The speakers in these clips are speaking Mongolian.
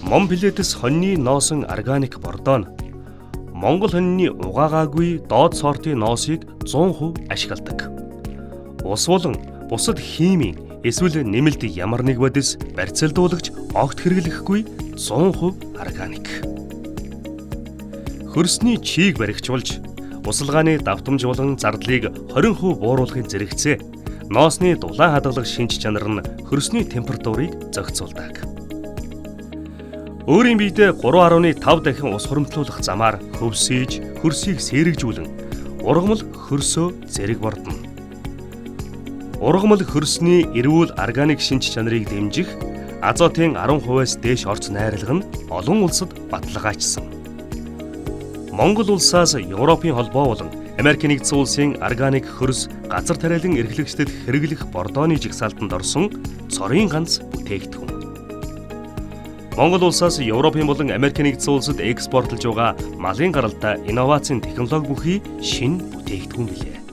Монбилетс хоньны носон органик бордоо нь Монгол хоньны угаагаагүй доод сортын ноосыг 100% ашигладаг. Ус болон бусад химийн эсвэл нэмэлт ямар нэг бодис барьцаалдуулагч огт хэрэглэхгүй 100% органик. Хөрсний чийг баригчулж, усалгааны давтамж болон зардлыг 20% бууруулахын зэрэгцээ ноосны дулаан хадгалах шинж чанар нь хөрсний температурыг зохицуулдаг. Өөрийн биедээ 3.5 дахин ус хуримтлуулах замаар хөвсөж, хөрсийг сэргэжүүлэн ургамал хөрсөө зэрэг бордно. Ургамал хөрсний эрүүл органик шинж чанарыг дэмжих азотын 10%-аас дээш орц найралга нь олон улсад баталгаажсан. Монгол улсаас Европын холбоо болон Америк нэгдсэн улсын органик хөрс газар тариалан эрхлэгчдэд хэрэглэх бордооны жигсаалтанд орсон цорын ганц бүтээгдэхүүн. Монгол улсаас Европын болон Америк нэгдсэн улсад экспортлж байгаа малын гаралтай инновацийн технологи бүхий шинэ бүтээгдэхүүн билээ.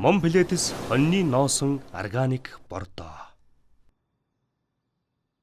Монбилетс хоньны носон органик бордоо.